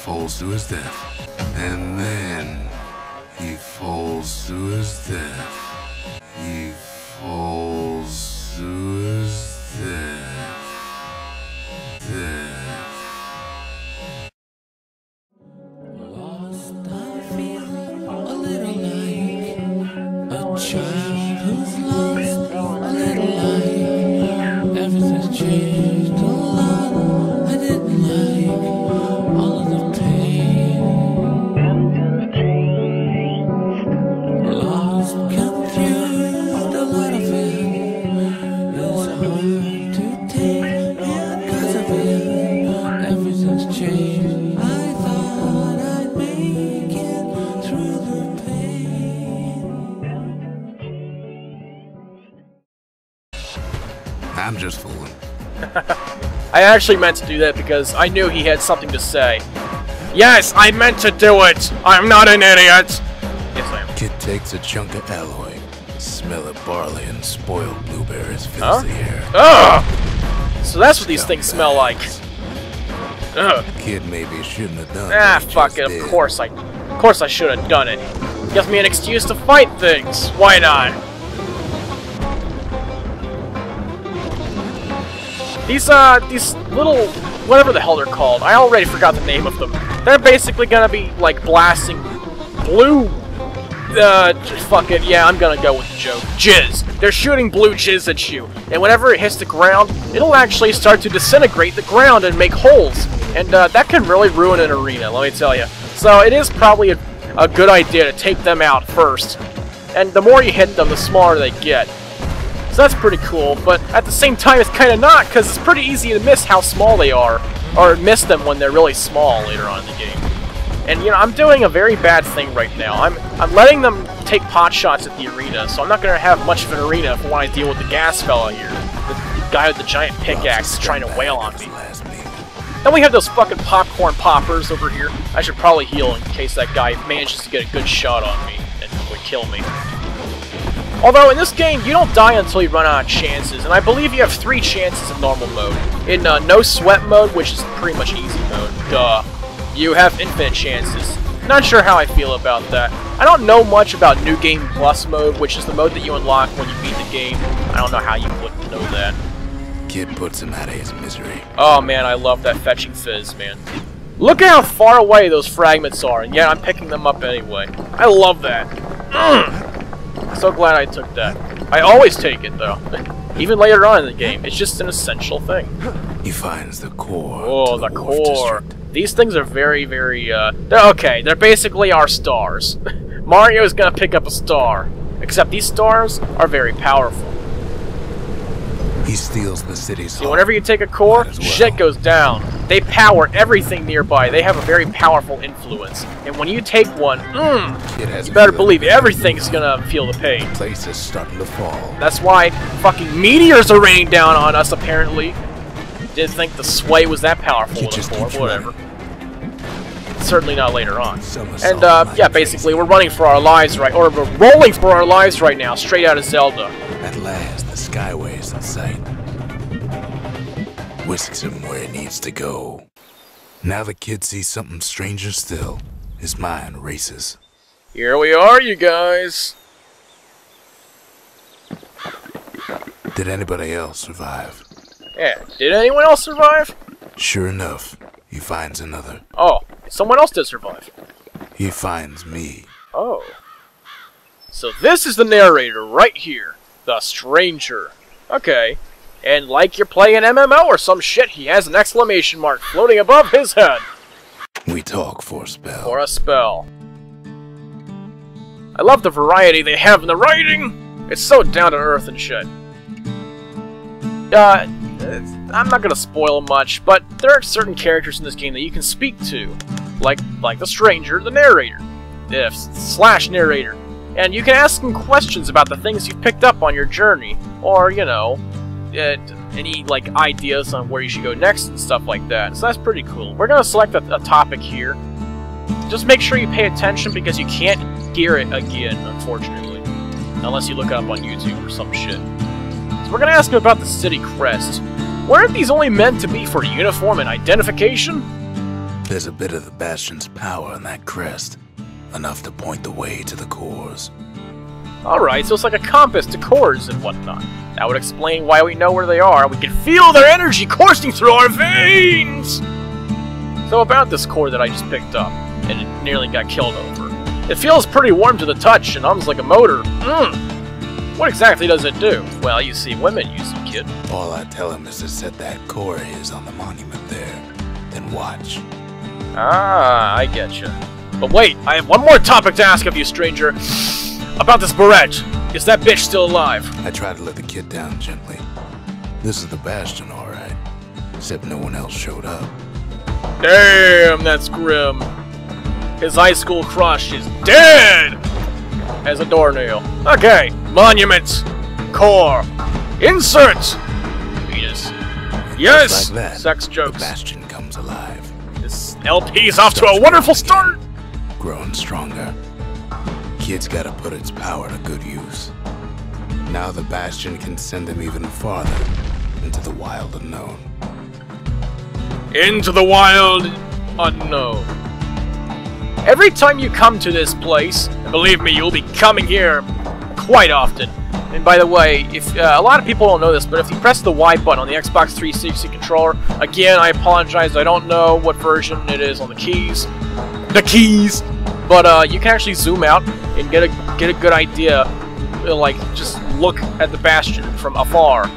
falls to his death. And then he falls to his death. He falls to his death. Lost, I feel a little like a child who's lost, a little like everything's changed a lot. I didn't like all of the pain. Lost, confused, a lot of it is hard to take, and 'cause of it, everything's changed. I thought I'd make it through the pain. I'm just fooling. I actually meant to do that because I knew he had something to say. Yes, I meant to do it! I'm not an idiot! Yes, I am. Kid takes a chunk of alloy. Smell of barley and spoiled blueberries fills the air. Ugh! So that's what these things smell like. Ugh. Kid maybe shouldn't have done Ah, what he fuck just it. did. Of course I should have done it. Gives me an excuse to fight things. Why not? These little, whatever the hell they're called, I already forgot the name of them. They're basically gonna be, like, blasting blue, fuck it, yeah, I'm gonna go with the joke. Jizz. They're shooting blue jizz at you, and whenever it hits the ground, it'll actually start to disintegrate the ground and make holes. And, that can really ruin an arena, let me tell you. So it is probably a good idea to take them out first. And the more you hit them, the smaller they get. So that's pretty cool, but at the same time it's kind of not, because it's pretty easy to miss how small they are, or miss them when they're really small later on in the game. And, you know, I'm doing a very bad thing right now. I'm letting them take pot shots at the arena, so I'm not going to have much of an arena for when I deal with the gas fella here. The guy with the giant pickaxe trying to wail on me. Then we have those fucking popcorn poppers over here. I should probably heal in case that guy manages to get a good shot on me and would kill me. Although, in this game, you don't die until you run out of chances, and I believe you have 3 chances in normal mode. In no sweat mode, which is pretty much easy mode, you have infinite chances. Not sure how I feel about that. I don't know much about New Game Plus mode, which is the mode that you unlock when you beat the game. I don't know how you wouldn't know that. Kid puts him out of his misery. Oh man, I love that fetching Fizz, man. Look at how far away those fragments are, and yet I'm picking them up anyway. I love that. So glad I took that. I always take it, though. Even later on in the game. It's just an essential thing. He finds the core. Oh, the core. These things are very, very, they're basically our stars. Mario's gonna pick up a star. Except these stars are very powerful. He steals the city's See, whenever you take a core, shit goes down. They power everything nearby. They have a very powerful influence. And when you take one, you better believe everything's gonna feel the pain. Places starting to fall. That's why fucking meteors are raining down on us, apparently. Didn't think the sway was that powerful with a core, whatever. Certainly not later on. And, yeah, basically, we're running for our lives or we're rolling for our lives right now, straight out of Zelda. At last, the skyway's in sight. Whisks him where he needs to go. Now the kid sees something stranger still. His mind races. Here we are, you guys. Did anybody else survive? Yeah, did anyone else survive? Sure enough, he finds another. Oh, someone else did survive. He finds me. Oh. So this is the narrator right here. The stranger. Okay. And like you're playing an MMO or some shit, he has an exclamation mark floating above his head. We talk for a spell. For a spell. I love the variety they have in the writing. It's so down to earth and shit. I'm not gonna spoil much, but there are certain characters in this game that you can speak to. Like the stranger, the narrator. Slash narrator. And you can ask him questions about the things you've picked up on your journey. Or, you know, any, like, ideas on where you should go next and stuff like that. So that's pretty cool. We're gonna select a topic here. Just make sure you pay attention because you can't hear it again, unfortunately. Unless you look it up on YouTube or some shit. So we're gonna ask him about the city Crest. Weren't these only meant to be for uniform and identification? There's a bit of the Bastion's power in that crest, enough to point the way to the cores. Alright, so it's like a compass to cores and whatnot. That would explain why we know where they are. We can feel their energy coursing through our veins! So about this core that I just picked up, and it nearly got killed over. It feels pretty warm to the touch and hums like a motor. What exactly does it do? Well, you see women use it, kid. All I tell him is to set that core is on the monument there, then watch. Ah, I getcha. But wait, I have one more topic to ask of you, stranger. About this barrette. Is that bitch still alive? I tried to let the kid down gently. This is the Bastion, alright. Except no one else showed up. Damn, that's grim. His high school crush is dead! As a doornail. Okay, monument. Core. Insert! Penis. Yes! Just like that, Sex jokes. the Bastion comes alive. This LP's off to a wonderful start! Growing stronger. Kid's gotta put its power to good use. Now the Bastion can send him even farther into the wild unknown. Into the wild unknown. Every time you come to this place, and believe me, you'll be coming here quite often. And by the way, if a lot of people don't know this, but if you press the Y button on the Xbox 360 controller, again, I apologize, I don't know what version it is on the keys. But you can actually zoom out and get a good idea, like just look at the Bastion from afar,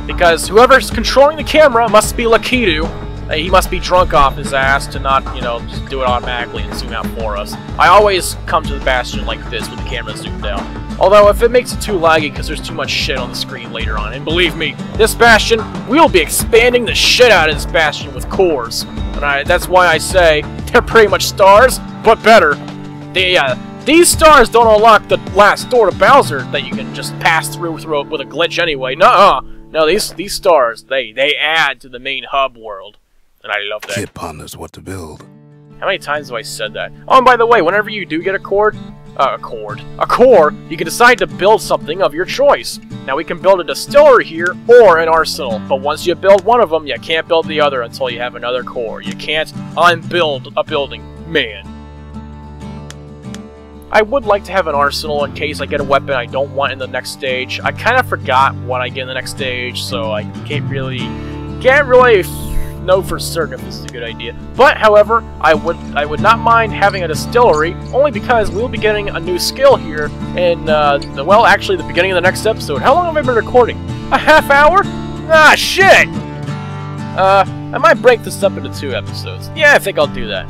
because whoever's controlling the camera must be Lakitu. He must be drunk off his ass to not, you know, just do it automatically and zoom out for us. I always come to the Bastion like this with the camera zoomed out. Although, if it makes it too laggy because there's too much shit on the screen later on. And believe me, this Bastion, we'll be expanding the shit out of this Bastion with cores. And that's why I say, they're pretty much stars, but better. These stars don't unlock the last door to Bowser that you can just pass through with a glitch anyway. Nuh-uh. No, these stars, they add to the main hub world. And I love that. Kid ponders what to build. How many times have I said that? Oh, and by the way, whenever you do get a core, you can decide to build something of your choice. Now, we can build a distillery here, or an arsenal. But once you build one of them, you can't build the other until you have another core. You can't unbuild a building, man. I would like to have an arsenal in case I get a weapon I don't want in the next stage. I kind of forgot what I get in the next stage, so I can't really know for certain if this is a good idea. But, however, I would not mind having a distillery, only because we'll be getting a new skill here in, well, actually, the beginning of the next episode. How long have I been recording? A half hour? Ah, shit! I might break this up into 2 episodes. Yeah, I think I'll do that.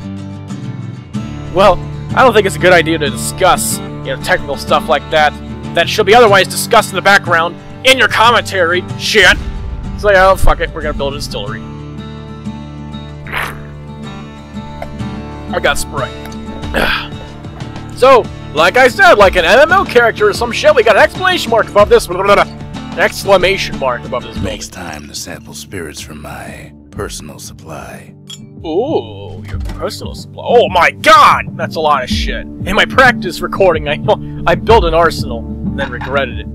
Well, I don't think it's a good idea to discuss, technical stuff like that. That should be otherwise discussed in the background, in your commentary. Shit! So, yeah, oh, fuck it, we're gonna build a distillery. I got Sprite. So, like I said, like an MMO character or some shit, we got an exclamation mark above this. An exclamation mark above this. Makes time to sample spirits from my personal supply. Ooh, your personal supply. Oh my god! That's a lot of shit. In my practice recording, I built an arsenal and then regretted it.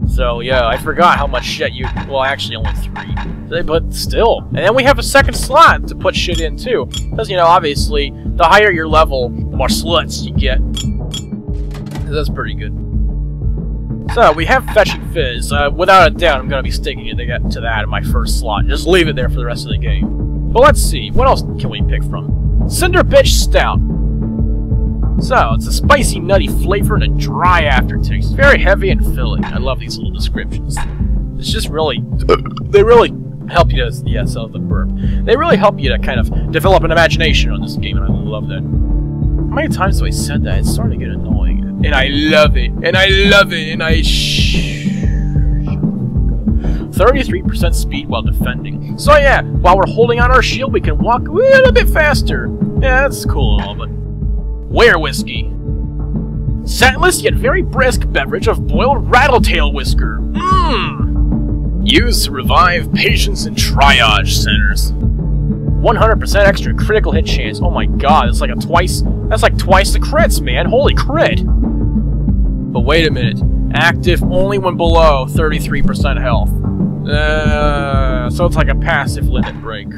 So, yeah, I forgot how much shit well, actually only 3. But still. And then we have a second slot to put shit in, too. Because, obviously, the higher your level, the more slots you get. That's pretty good. So, we have Fetching Fizz. Without a doubt, I'm going to be sticking it to that in my first slot. Just leave it there for the rest of the game. But let's see. What else can we pick from? Cinder Bitch Stout. So, it's a spicy, nutty flavor and a dry aftertaste. Very heavy and filling. I love these little descriptions. It's just really... They really help you to... Yeah, so the burp. They really help you to kind of develop an imagination on this game, and I love that. How many times have I said that? It's starting to get annoying. And I love it. And I love it. And I... 33% speed while defending. So yeah, while we're holding on our shield, we can walk a little bit faster. Yeah, that's cool and all, but... Werewhiskey. Scentless yet very brisk beverage of boiled rattletail whisker. Used to revive patients in triage centers. 100% extra critical hit chance. Oh my god, that's like twice the crits, man. Holy crit. But wait a minute. Active only when below 33% health. So it's like a passive limit break.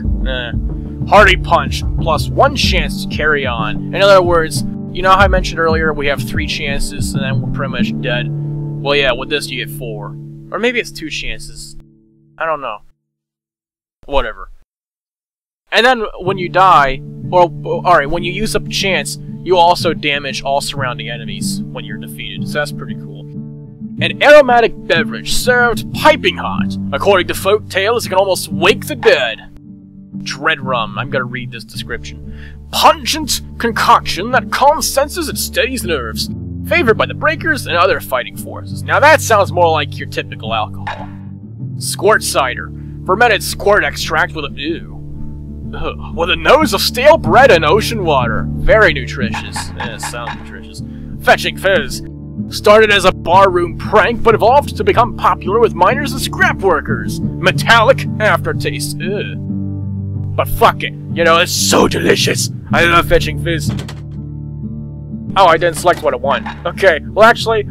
Hearty Punch, plus 1 chance to carry on. In other words, you know how I mentioned earlier we have 3 chances and then we're pretty much dead? Well, yeah, with this you get 4. Or maybe it's 2 chances. I don't know. Whatever. And then when you die, alright, when you use up a chance, you also damage all surrounding enemies when you're defeated, so that's pretty cool. An aromatic beverage served piping hot. According to folk tales, it can almost wake the dead. Dread rum. I'm gonna read this description. Pungent concoction that calms senses and steadies nerves. Favored by the breakers and other fighting forces. Now that sounds more like your typical alcohol. Squirt Cider. Fermented squirt extract with a nose of stale bread and ocean water. Very nutritious. Sounds nutritious. Fetching Fizz. Started as a barroom prank, but evolved to become popular with miners and scrap workers. Metallic aftertaste. Ugh. But fuck it. You know, it's so delicious. I love Fetching Fizz. Oh, I didn't select what I want. Okay, well actually,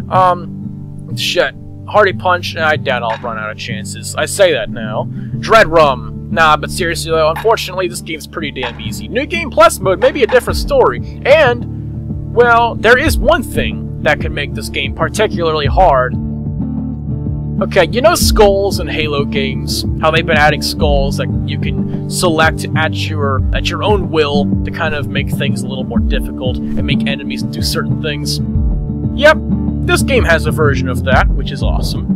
shit. Hearty Punch, I doubt I'll run out of chances. I say that now. Dread Rum. Nah, but seriously though, unfortunately this game's pretty damn easy. New Game Plus mode may be a different story. And, well, there is one thing that can make this game particularly hard. Okay, you know skulls in Halo games? How they've been adding skulls that you can select at your own will to kind of make things a little more difficult and make enemies do certain things? Yep, this game has a version of that, which is awesome.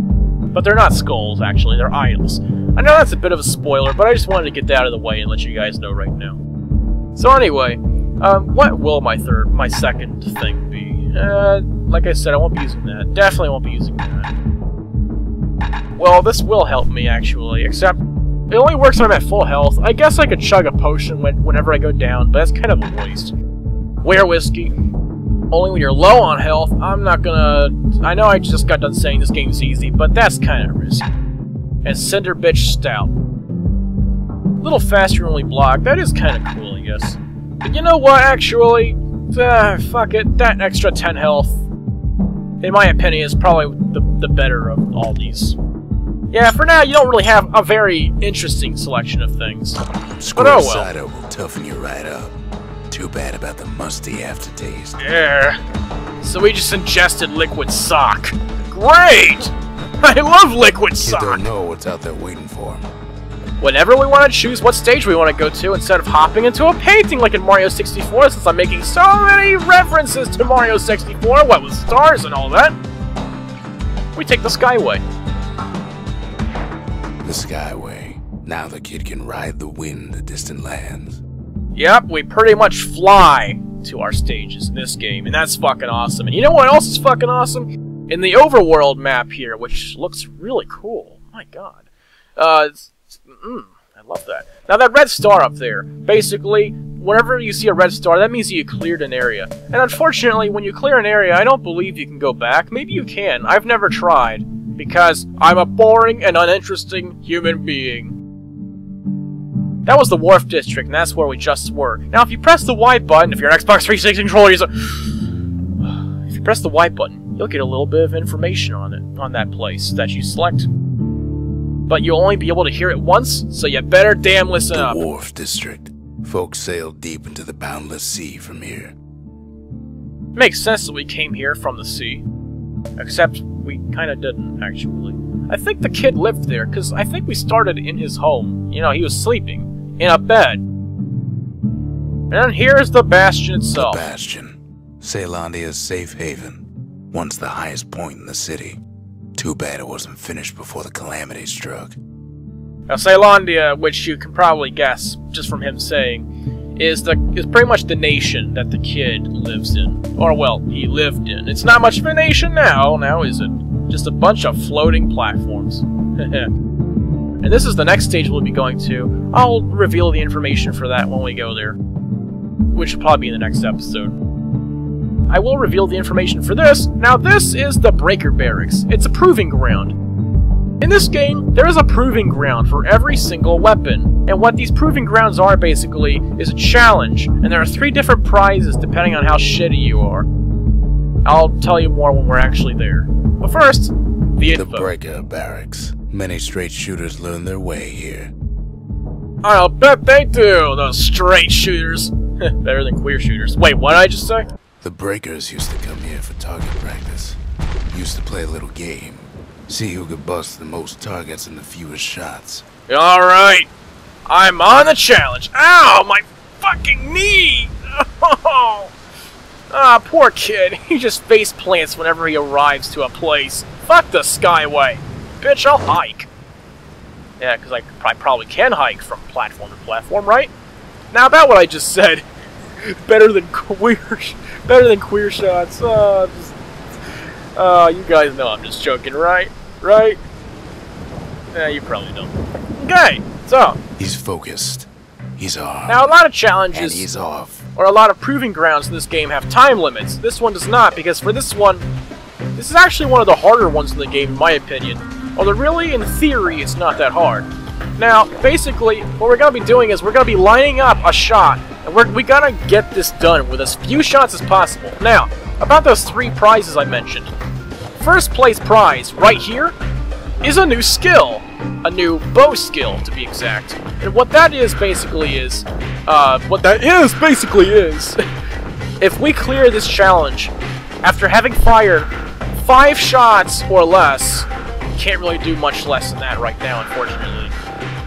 But they're not skulls, actually, they're idols. I know that's a bit of a spoiler, but I just wanted to get that out of the way and let you guys know right now. So anyway, what will my second thing be? Like I said, I won't be using that. Definitely won't be using that. Well, this will help me, actually, except it only works when I'm at full health. I guess I could chug a potion whenever I go down, but that's kind of a waste. Werewhiskey. Only when you're low on health. I'm not gonna... I know I just got done saying this game's easy, but that's kind of risky. And Cinder Bitch Stout. A little faster when we block. That is kind of cool, I guess. But you know what, actually? Fuck it. That extra 10 health, in my opinion, is probably the better of all these. Yeah, for now, you don't really have a very interesting selection of things. Squirt Cider will toughen you right up. Too bad about the musty aftertaste. Yeah. So we just ingested liquid sock. Great! I love liquid sock! You don't know what's out there waiting for him. Whenever we want to choose what stage we want to go to, instead of hopping into a painting like in Mario 64, since I'm making so many references to Mario 64, what with stars and all that, we take the Skyway. The Skyway. Now the kid can ride the wind to distant lands. Yep, we pretty much fly to our stages in this game, and that's fucking awesome. And you know what else is fucking awesome? In the overworld map here, which looks really cool. My god. I love that. Now that red star up there, basically, whenever you see a red star, that means you cleared an area. And unfortunately, when you clear an area, I don't believe you can go back. Maybe you can. I've never tried, because I'm a boring and uninteresting human being. That was the Wharf District, and that's where we just were. Now, if you press the Y button, if you're an Xbox 360 controller user, if you press the Y button, you'll get a little bit of information on it, on that place that you select. But you'll only be able to hear it once, so you better damn listen up. The Wharf District. Folks sail deep into the boundless sea from here. Makes sense that we came here from the sea. Except we kinda didn't, actually. I think the kid lived there, because I think we started in his home. You know, he was sleeping. In a bed. And here's the Bastion itself. The Bastion. Caelondia's safe haven. Once the highest point in the city. Too bad it wasn't finished before the calamity struck. Now, Caelondia, which you can probably guess, just from him saying, is pretty much the nation that the kid lives in. Or, well, he lived in. It's not much of a nation now is it? Just a bunch of floating platforms. And this is the next stage we'll be going to. I'll reveal the information for that when we go there, which will probably be in the next episode. I will reveal the information for this. Now this is the Breaker Barracks. It's a proving ground. In this game, there is a proving ground for every single weapon. And what these proving grounds are, basically, is a challenge. And there are 3 different prizes depending on how shitty you are. I'll tell you more when we're actually there. But first, the info. The Breaker Barracks. Many straight shooters learn their way here. I'll bet they do, those straight shooters. Better than queer shooters. Wait, what did I just say? The breakers used to come here for target practice. Used to play a little game. See who could bust the most targets and the fewest shots. Alright. I'm on the challenge. Ow, my fucking knee! Oh. Ah, poor kid. He just face plants whenever he arrives to a place. Fuck the Skyway. Bitch, I'll hike. Yeah, because I probably can hike from platform to platform, right? Now about what I just said. better than queer shots. You guys know I'm just joking, right? Right? Yeah, you probably don't. Okay, so he's focused. He's on. Now a lot of challenges and he's off. or a lot of proving grounds in this game have time limits. This one does not, because for this one, this is actually one of the harder ones in the game, in my opinion. Although really, in theory, it's not that hard. Now, basically, what we're going to be doing is we're going to be lining up a shot, and we got to get this done with as few shots as possible. Now, about those 3 prizes I mentioned. First place prize, right here, is a new skill. A new bow skill, to be exact. And what that is, basically, is... if we clear this challenge, after having fired 5 shots or less, can't really do much less than that right now, unfortunately,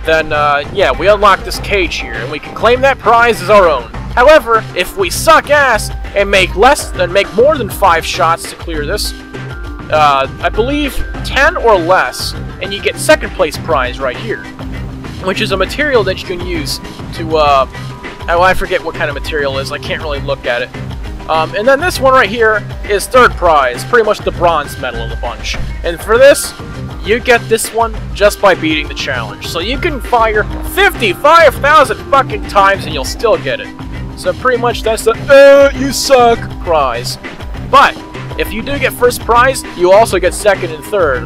then, yeah, we unlock this cage here, and we can claim that prize as our own. However, if we suck ass and make more than 5 shots to clear this, I believe 10 or less, and you get second place prize right here, which is a material that you can use to, oh, I forget what kind of material it is, I can't really look at it. And then this one right here is third prize, pretty much the bronze medal of the bunch. And for this, you get this one just by beating the challenge. So you can fire 55,000 fucking times and you'll still get it. So pretty much that's the, you suck prize. But, if you do get first prize, you also get second and third,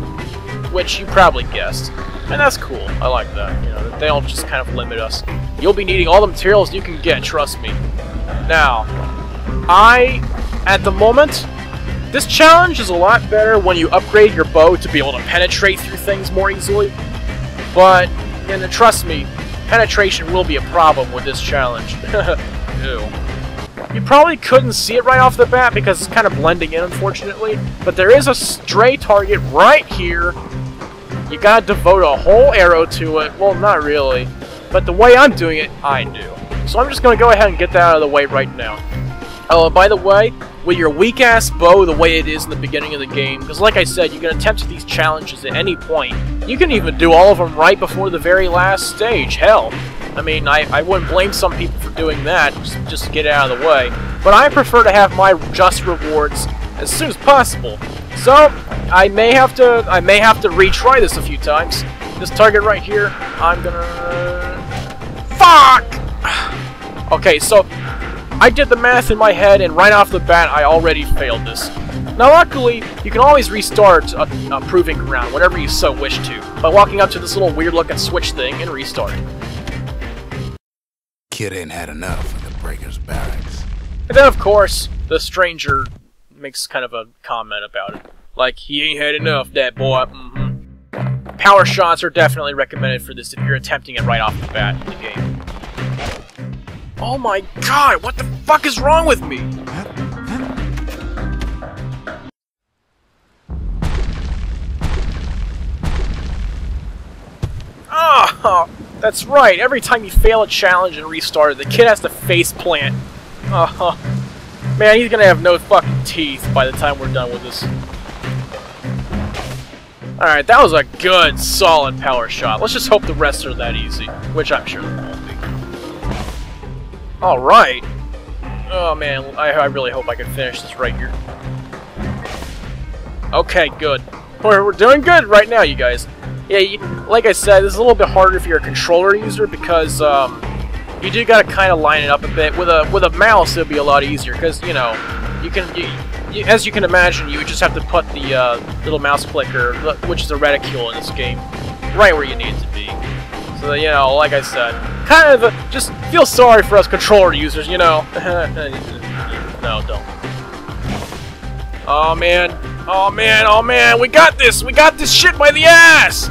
which you probably guessed. And that's cool, I like that. You know, they don't just kind of limit us. You'll be needing all the materials you can get, trust me. Now, at the moment, this challenge is a lot better when you upgrade your bow to be able to penetrate through things more easily. But, and trust me, penetration will be a problem with this challenge. Ew. You probably couldn't see it right off the bat because it's kind of blending in, unfortunately. But there is a stray target right here. You gotta devote a whole arrow to it. Well, not really. But the way I'm doing it, I do. So I'm just gonna go ahead and get that out of the way right now. Oh, and by the way, with your weak-ass bow the way it is in the beginning of the game, because like I said, you can attempt these challenges at any point. You can even do all of them right before the very last stage, hell. I mean, I wouldn't blame some people for doing that, just to get it out of the way. But I prefer to have my just rewards as soon as possible. So, I may have to retry this a few times. This target right here, I'm gonna... Fuck! Okay, so... I did the math in my head, and right off the bat, I already failed this. Now, luckily, you can always restart a proving ground whenever you so wish to, by walking up to this little weird-looking switch thing and restarting. Kid ain't had enough of the breakers' barracks. And then, of course, the stranger makes kind of a comment about it. Like, he ain't had enough, that boy. Power shots are definitely recommended for this if you're attempting it right off the bat in the game. Oh my god, what the fuck is wrong with me? Oh, that's right. Every time you fail a challenge and restart it, the kid has to face plant. Oh, man, he's gonna have no fucking teeth by the time we're done with this. Alright, that was a good, solid power shot. Let's just hope the rest are that easy, which I'm sure they won't be. Alright. Oh man, I really hope I can finish this right here. Okay, good. We're doing good right now, you guys. Yeah, like I said, this is a little bit harder if you're a controller user because you do gotta kind of line it up a bit. With a mouse, it'll be a lot easier because you know as you can imagine, you would just have to put the little mouse clicker, which is a reticule in this game, right where you need it to be. So, you know, like I said, kind of just feel sorry for us controller users, you know. No, don't. Oh man, oh man, oh man, we got this shit by the ass!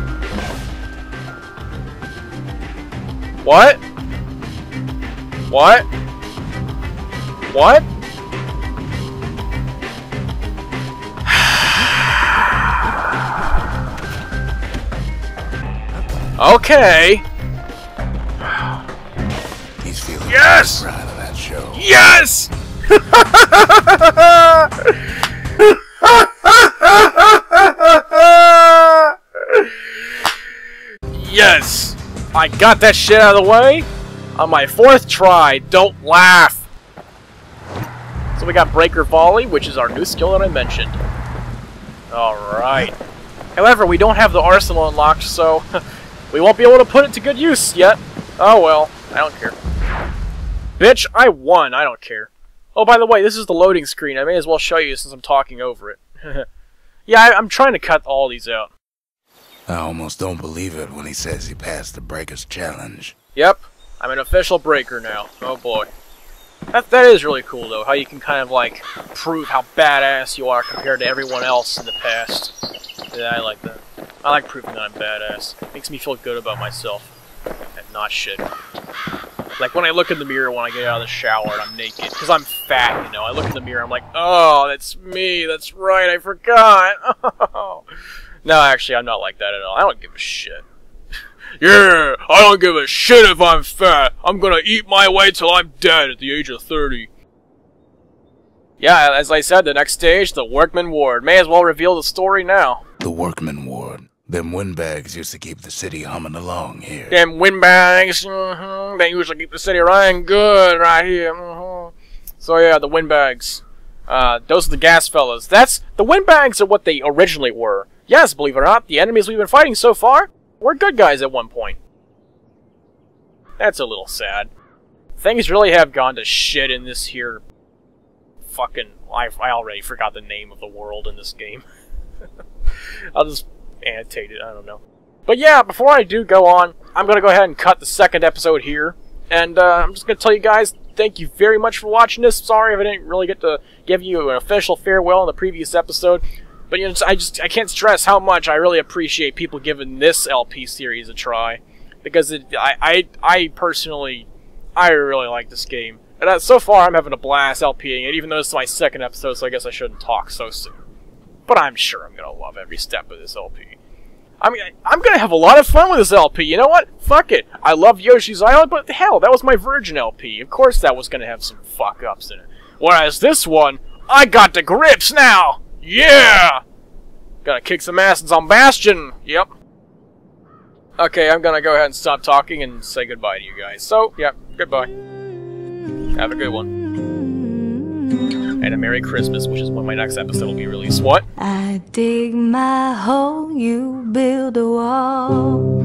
What? What? What? Okay. He's feeling Yes! proud of that show. Yes! Yes! I got that shit out of the way on my 4th try. Don't laugh! So we got Breaker Volley, which is our new skill that I mentioned. Alright. However, we don't have the arsenal unlocked, so we won't be able to put it to good use yet. Oh well, I don't care. Bitch, I won, I don't care. Oh, by the way, this is the loading screen. I may as well show you since I'm talking over it. Yeah, I'm trying to cut all these out. I almost don't believe it when he says he passed the Breaker's challenge. Yep, I'm an official breaker now. Oh boy. That is really cool, though, how you can kind of, like, prove how badass you are compared to everyone else in the past. Yeah, I like that. I like proving that I'm badass. Makes me feel good about myself. And not shit. Like, when I look in the mirror when I get out of the shower and I'm naked, because I'm fat, you know, I look in the mirror, I'm like, oh, that's me, that's right, I forgot. No, actually, I'm not like that at all. I don't give a shit. Yeah, I don't give a shit if I'm fat. I'm gonna eat my way till I'm dead at the age of 30. Yeah, as I said, the next stage, the Workman Ward. May as well reveal the story now. The Workman Ward. Them windbags used to keep the city humming along here. Them windbags, they usually keep the city running good right here. So yeah, the windbags. Those are the gas fellas. The windbags are what they originally were. Yes, believe it or not, the enemies we've been fighting so far were good guys at one point. That's a little sad. Things really have gone to shit in this here fucking... I already forgot the name of the world in this game. I'll just annotate it, I don't know. But yeah, before I do go on, I'm going to go ahead and cut the 2nd episode here. And I'm just going to tell you guys, thank you very much for watching this. Sorry if I didn't really get to give you an official farewell in the previous episode. But you know, I can't stress how much I really appreciate people giving this LP series a try. Because I personally, I really like this game. And so far I'm having a blast LPing it, even though this is my 2nd episode, so I guess I shouldn't talk so soon. But I'm sure I'm going to love every step of this LP. I mean, I'm going to have a lot of fun with this LP. You know what? Fuck it. I love Yoshi's Island, but hell, that was my Virgin LP. Of course that was going to have some fuck-ups in it. Whereas this one, I got the grips now! Yeah! Gotta kick some asses on Bastion. Yep. Okay, I'm gonna go ahead and stop talking and say goodbye to you guys. So, yeah, goodbye. Have a good one. And a Merry Christmas, which is when my next episode will be released. What? I dig my hole, you build a wall.